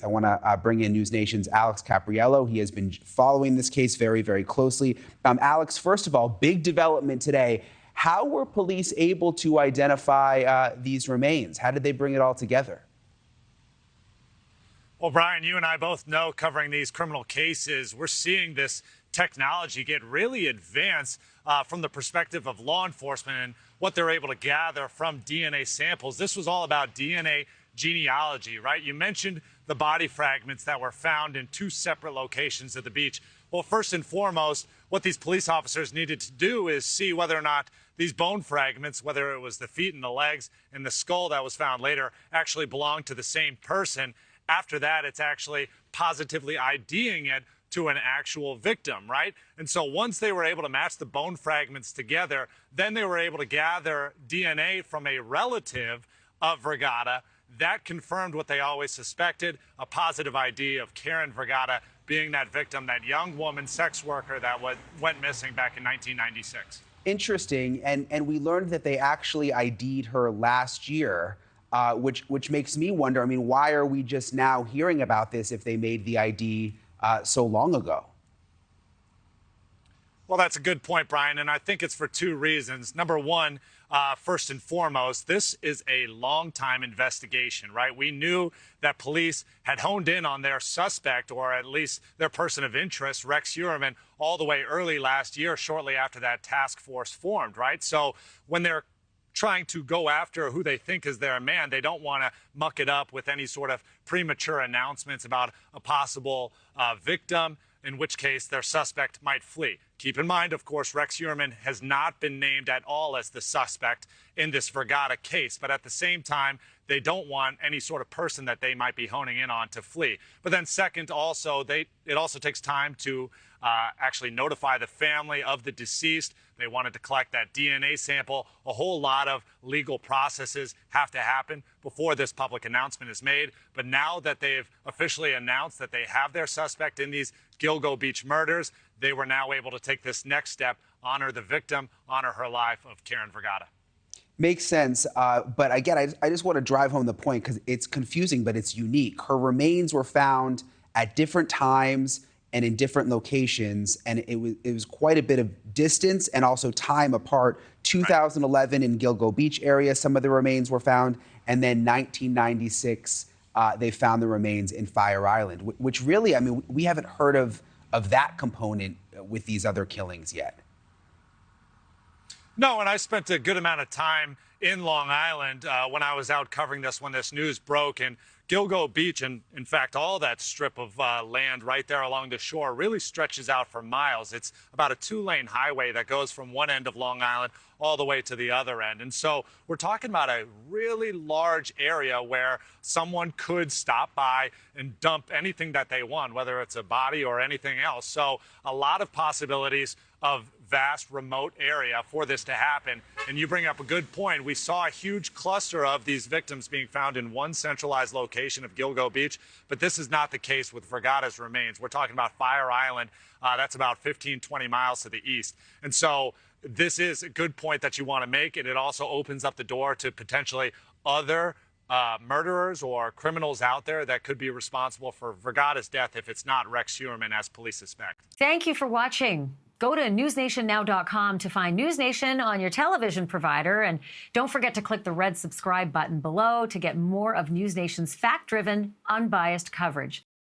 I want to bring in NewsNation's Alex Caprariello. He has been following this case very, very closely. Alex, first of all, big development today. How were police able to identify these remains? How did they bring it all together? Well, Brian, you and I both know, covering these criminal cases, we're seeing this technology get really advanced from the perspective of law enforcement and what they're able to gather from DNA samples. This was all about DNA genealogy, right? You mentioned the body fragments that were found in two separate locations at the beach. Well, first and foremost, what these police officers needed to do is see whether or not these bone fragments, whether it was the feet and the legs and the skull that was found later, actually belonged to the same person. After that, it's actually positively IDing it to an actual victim, right? And so once they were able to match the bone fragments together, then they were able to gather DNA from a relative of Vergata. That confirmed what they always suspected, a positive ID of Karen Vergata being that victim, that young woman sex worker that went missing back in 1996. Interesting. And we learned that they actually ID'd her last year, which makes me wonder, I mean, why are we just now hearing about this if they made the ID so long ago? Well, that's a good point, Brian, and I think it's for two reasons. Number one, first and foremost, this is a long-time investigation, right? We knew that police had honed in on their suspect, or at least their person of interest, Rex Heuermann, all the way early last year, shortly after that task force formed, right? So when they're trying to go after who they think is their man, they don't want to muck it up with any sort of premature announcements about a possible victim, in which case their suspect might flee. Keep in mind, of course, Rex Heuermann has not been named at all as the suspect in this Vergata case, but at the same time, they don't want any sort of person that they might be honing in on to flee. But then second, also, it also takes time to actually notify the family of the deceased. They wanted to collect that DNA sample. A whole lot of legal processes have to happen before this public announcement is made. But now that they've officially announced that they have their suspect in these Gilgo Beach murders, they were now able to take this next step, honor the victim, honor her life of Karen Vergata. Makes sense. But again, I just want to drive home the point because it's confusing, but it's unique. Her remains were found at different times and in different locations, and it was quite a bit of distance and also time apart. 2011 in Gilgo Beach area, some of the remains were found, and then 1996, they found the remains in Fire Island, which really, I mean, we haven't heard of that component with these other killings yet. No, and I spent a good amount of time in Long Island when I was out covering this, when this news broke. And Gilgo Beach, and in fact, all that strip of land right there along the shore really stretches out for miles. It's about a two-lane highway that goes from one end of Long Island all the way to the other end. And so we're talking about a really large area where someone could stop by and dump anything that they want, whether it's a body or anything else. So a lot of possibilities of vast remote area for this to happen. And you bring up a good point. We saw a huge cluster of these victims being found in one centralized location of Gilgo Beach, but this is not the case with Vergata's remains. We're talking about Fire Island. That's about 15, 20 miles to the east. And so this is a good point that you want to make, and it also opens up the door to potentially other murderers or criminals out there that could be responsible for Vergata's death if it's not Rex Heuermann, as police suspect. Thank you for watching. Go to newsnationnow.com to find NewsNation on your television provider. And don't forget to click the red subscribe button below to get more of NewsNation's fact-driven, unbiased coverage.